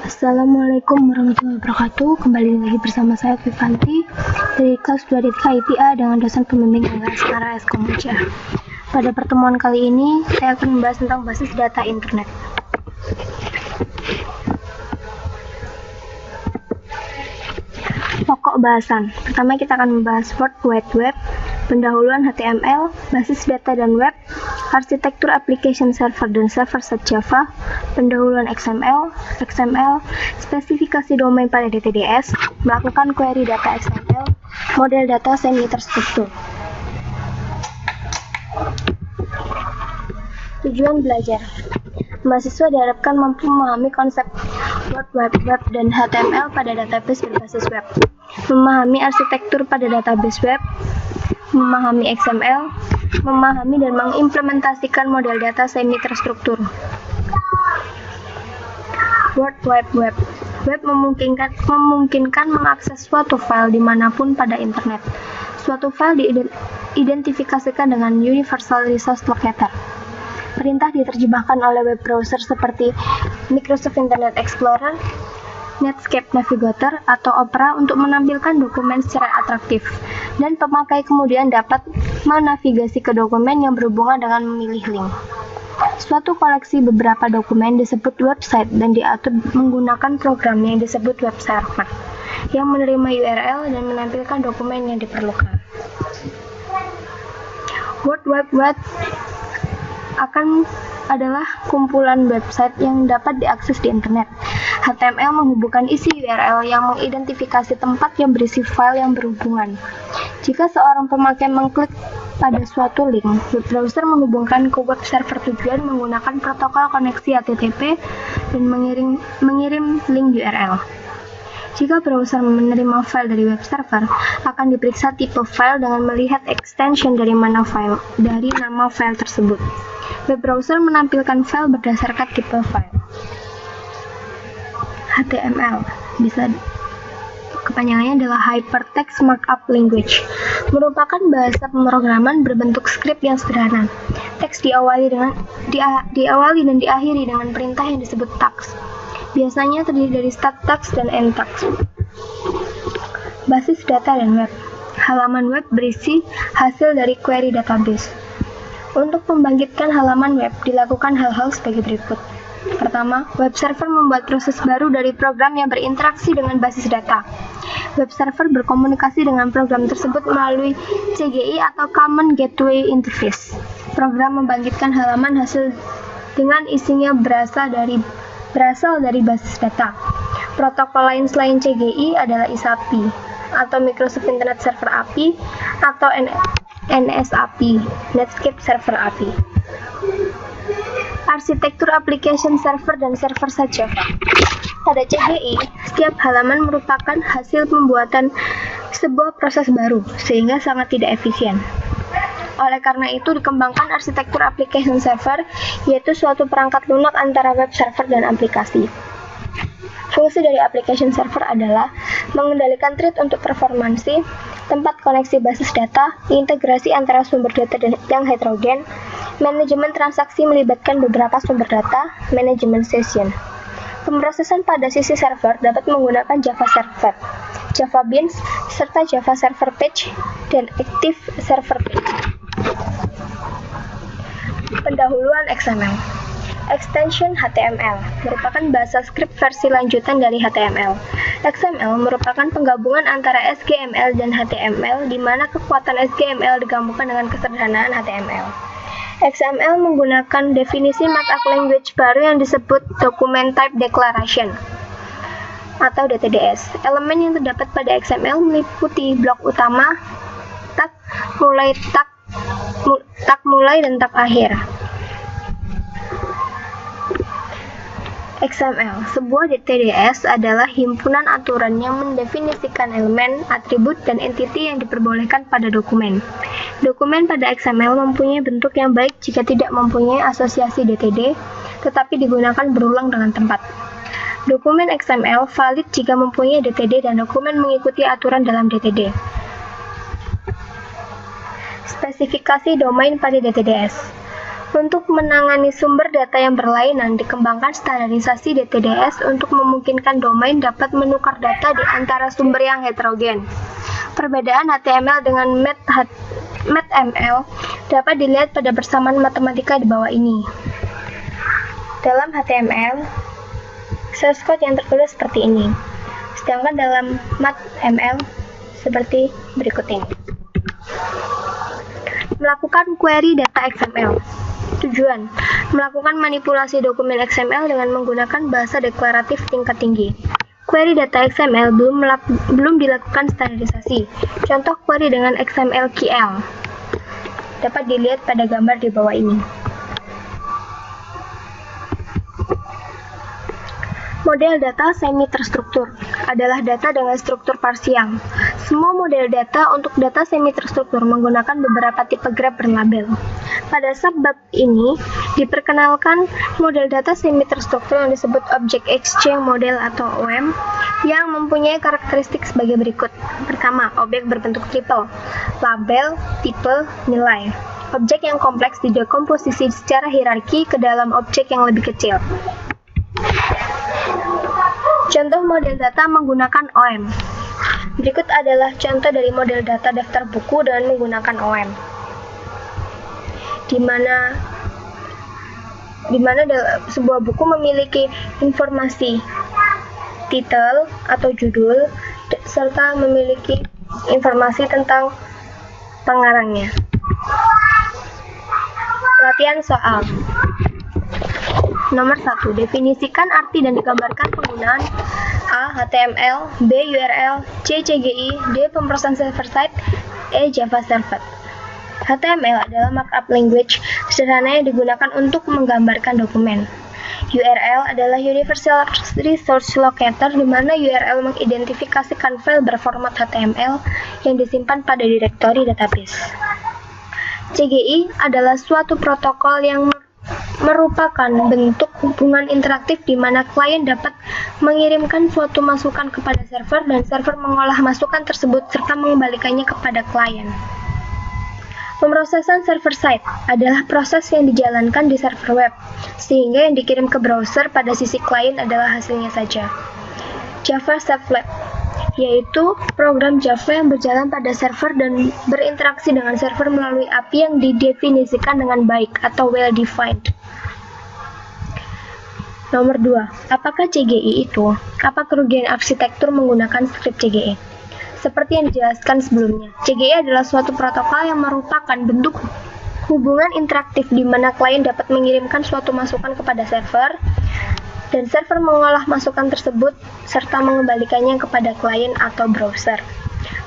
Assalamualaikum warahmatullahi wabarakatuh. Kembali lagi bersama saya Vivanti dari kelas 2 IPA dengan dosen pembimbing kelas Ara S. Komuja. Pada pertemuan kali ini saya akan membahas tentang basis data internet. Pokok bahasan. Pertama kita akan membahas World Wide Web, pendahuluan HTML, basis data dan web, arsitektur application server dan server-side Java, pendahuluan XML, spesifikasi domain pada DTDS, melakukan query data XML, model data semi-terstruktur. Tujuan belajar. Mahasiswa diharapkan mampu memahami konsep World Wide Web dan HTML pada database berbasis web, memahami arsitektur pada database web, memahami XML, memahami dan mengimplementasikan model data semi-terstruktur. World Wide Web. Web memungkinkan mengakses suatu file dimanapun pada internet. Suatu file diidentifikasikan dengan Universal Resource Locator. Perintah diterjemahkan oleh web browser seperti Microsoft Internet Explorer, Netscape Navigator, atau Opera untuk menampilkan dokumen secara atraktif, dan pemakai kemudian dapat menavigasi ke dokumen yang berhubungan dengan memilih link. Suatu koleksi beberapa dokumen disebut website dan diatur menggunakan program yang disebut web server, yang menerima URL dan menampilkan dokumen yang diperlukan. World Wide Web adalah kumpulan website yang dapat diakses di internet. HTML menghubungkan isi URL yang mengidentifikasi tempat yang berisi file yang berhubungan. Jika seorang pemakai mengklik pada suatu link, web browser menghubungkan ke web server tujuan menggunakan protokol koneksi HTTP dan mengirim link URL. Jika browser menerima file dari web server, akan diperiksa tipe file dengan melihat extension dari nama file tersebut. Web browser menampilkan file berdasarkan tipe file. HTML kepanjangannya adalah Hypertext Markup Language, merupakan bahasa pemrograman berbentuk skrip yang sederhana. Teks diawali dan diakhiri dengan perintah yang disebut tags. Biasanya terdiri dari start tags dan end tags. Basis data dan web. Halaman web berisi hasil dari query database. Untuk membangkitkan halaman web, dilakukan hal-hal sebagai berikut. Pertama, web server membuat proses baru dari program yang berinteraksi dengan basis data. Web server berkomunikasi dengan program tersebut melalui CGI atau Common Gateway Interface. Program membangkitkan halaman hasil dengan isinya berasal dari basis data. Protokol lain selain CGI adalah ISAPI atau Microsoft Internet Server API atau NSAPI, Netscape Server API. Arsitektur application server dan server-side Java. Pada CGI, setiap halaman merupakan hasil pembuatan sebuah proses baru, sehingga sangat tidak efisien. Oleh karena itu, dikembangkan arsitektur application server, yaitu suatu perangkat lunak antara web server dan aplikasi. Fungsi dari application server adalah mengendalikan thread untuk performansi, tempat koneksi basis data, integrasi antara sumber data yang heterogen, manajemen transaksi melibatkan beberapa sumber data, manajemen session. Pemrosesan pada sisi server dapat menggunakan Java Server, Java Beans, serta Java Server Page dan Active Server Page. Pendahuluan XML. Extension HTML merupakan bahasa skrip versi lanjutan dari HTML. XML merupakan penggabungan antara SGML dan HTML, di mana kekuatan SGML digabungkan dengan kesederhanaan HTML. XML menggunakan definisi markup language baru yang disebut Document Type Declaration atau DTDS. Elemen yang terdapat pada XML meliputi blok utama, tag mulai dan tag akhir. XML, sebuah DTDS adalah himpunan aturan yang mendefinisikan elemen, atribut, dan entiti yang diperbolehkan pada dokumen. Dokumen pada XML mempunyai bentuk yang baik jika tidak mempunyai asosiasi DTD, tetapi digunakan berulang dengan tempat. Dokumen XML valid jika mempunyai DTD dan dokumen mengikuti aturan dalam DTD. Spesifikasi domain pada DTDS. Untuk menangani sumber data yang berlainan, dikembangkan standarisasi DTDS untuk memungkinkan domain dapat menukar data di antara sumber yang heterogen. Perbedaan HTML dengan MathML dapat dilihat pada persamaan matematika di bawah ini. Dalam HTML, source code yang tertulis seperti ini, sedangkan dalam MathML seperti berikut ini. Melakukan query data XML. Tujuan: melakukan manipulasi dokumen XML dengan menggunakan bahasa deklaratif tingkat tinggi. Query data XML belum dilakukan standarisasi. Contoh query dengan XML-KL dapat dilihat pada gambar di bawah ini. Model data semi-terstruktur adalah data dengan struktur parsial. Semua model data untuk data semi-terstruktur menggunakan beberapa tipe graf berlabel. Pada subbab ini, diperkenalkan model data semi-terstruktur yang disebut Object Exchange Model atau OM, yang mempunyai karakteristik sebagai berikut. Pertama, objek berbentuk triple, label, tipe, nilai. Objek yang kompleks didekomposisi secara hierarki ke dalam objek yang lebih kecil. Contoh model data menggunakan OM. Berikut adalah contoh dari model data daftar buku dengan menggunakan OM. Di mana sebuah buku memiliki informasi titel atau judul serta memiliki informasi tentang pengarangnya. Latihan soal. Nomor 1. Definisikan arti dan digambarkan penggunaan A. HTML, B. URL, C. CGI, D. Pemrosesan server-side, E. Java Server. HTML adalah markup language sederhana yang digunakan untuk menggambarkan dokumen. URL adalah Universal Resource Locator, di mana URL mengidentifikasikan file berformat HTML yang disimpan pada direktori database. CGI adalah suatu protokol yang merupakan bentuk hubungan interaktif di mana klien dapat mengirimkan suatu masukan kepada server dan server mengolah masukan tersebut serta mengembalikannya kepada klien. Pemrosesan server-side adalah proses yang dijalankan di server web, sehingga yang dikirim ke browser pada sisi klien adalah hasilnya saja. Java Servlet, yaitu program Java yang berjalan pada server dan berinteraksi dengan server melalui API yang didefinisikan dengan baik atau well-defined. Nomor 2. Apakah CGI itu? Apa kerugian arsitektur menggunakan skrip CGI? Seperti yang dijelaskan sebelumnya, CGI adalah suatu protokol yang merupakan bentuk hubungan interaktif di mana klien dapat mengirimkan suatu masukan kepada server, dan server mengolah masukan tersebut serta mengembalikannya kepada klien atau browser.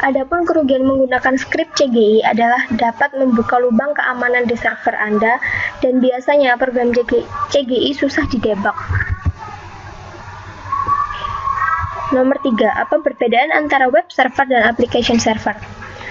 Adapun kerugian menggunakan skrip CGI adalah dapat membuka lubang keamanan di server Anda, dan biasanya program CGI susah didebug. Nomor 3. Apa perbedaan antara web server dan application server?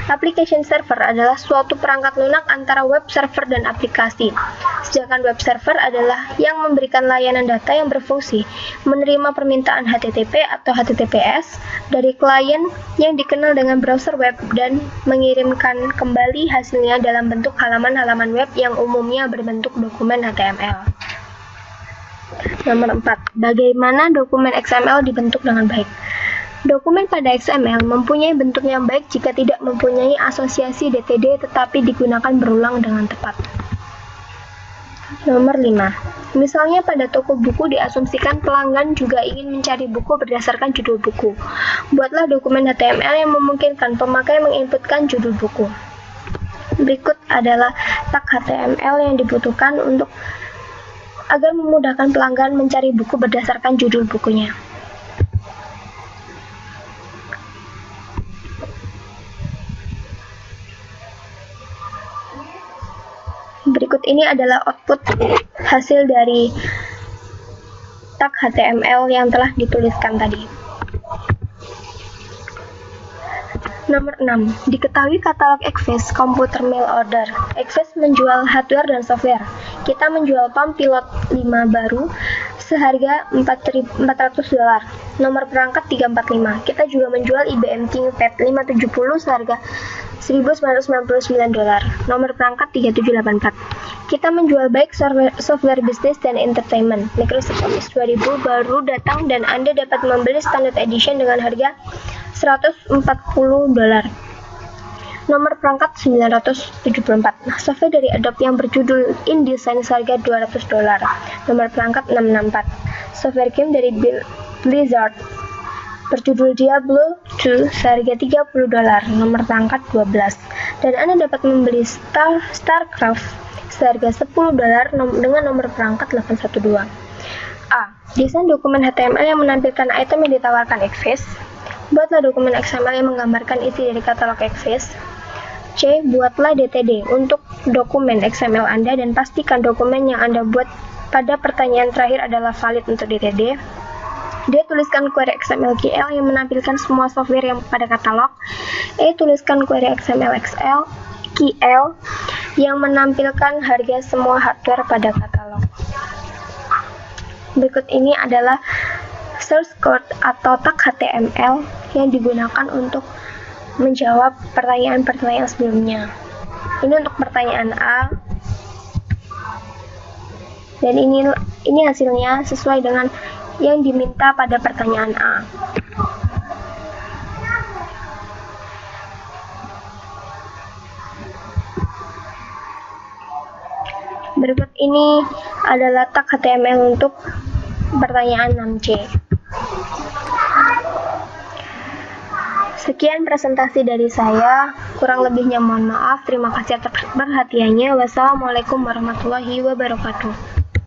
Application server adalah suatu perangkat lunak antara web server dan aplikasi, sedangkan web server adalah yang memberikan layanan data yang berfungsi menerima permintaan HTTP atau HTTPS dari klien yang dikenal dengan browser web dan mengirimkan kembali hasilnya dalam bentuk halaman-halaman web yang umumnya berbentuk dokumen HTML. Nomor 4. Bagaimana dokumen XML dibentuk dengan baik? Dokumen pada XML mempunyai bentuk yang baik jika tidak mempunyai asosiasi DTD tetapi digunakan berulang dengan tepat. Nomor 5. Misalnya pada toko buku diasumsikan pelanggan juga ingin mencari buku berdasarkan judul buku. Buatlah dokumen HTML yang memungkinkan pemakai menginputkan judul buku. Berikut adalah tag HTML yang dibutuhkan agar memudahkan pelanggan mencari buku berdasarkan judul bukunya. Berikut ini adalah output hasil dari tag HTML yang telah dituliskan tadi. Nomor 6. Diketahui katalog Xfce Computer Mail Order. Xfce menjual hardware dan software. Kita menjual PAM Pilot 5 baru seharga $400. Nomor perangkat 345. Kita juga menjual IBM ThinkPad 570 seharga $1.999. Nomor perangkat 3784. Kita menjual baik software bisnis dan entertainment. Microsoft Office 2000 baru datang dan Anda dapat membeli standard edition dengan harga $140. Nomor perangkat 974. Software dari Adobe yang berjudul InDesign seharga $200. Nomor perangkat 664. Software game dari Blizzard berjudul Diablo 2 seharga $30. Nomor perangkat 12. Dan Anda dapat membeli StarCraft seharga $10 dengan nomor perangkat 812. A. Desain dokumen HTML yang menampilkan item yang ditawarkan Xfce. Buatlah dokumen XML yang menggambarkan isi dari katalog Xfce. C. Buatlah DTD untuk dokumen XML Anda dan pastikan dokumen yang Anda buat pada pertanyaan terakhir adalah valid untuk DTD. D. Tuliskan query XML KL yang menampilkan semua software yang pada katalog. E. Tuliskan query XML KL yang menampilkan harga semua hardware pada katalog. Berikut ini adalah source code atau tag HTML yang digunakan untuk menjawab pertanyaan-pertanyaan sebelumnya. Ini untuk pertanyaan A. Dan ini hasilnya sesuai dengan yang diminta pada pertanyaan A. Berikut ini adalah tag HTML untuk pertanyaan 6C. Sekian presentasi dari saya, kurang lebihnya mohon maaf. Terima kasih atas perhatiannya. Wassalamualaikum warahmatullahi wabarakatuh.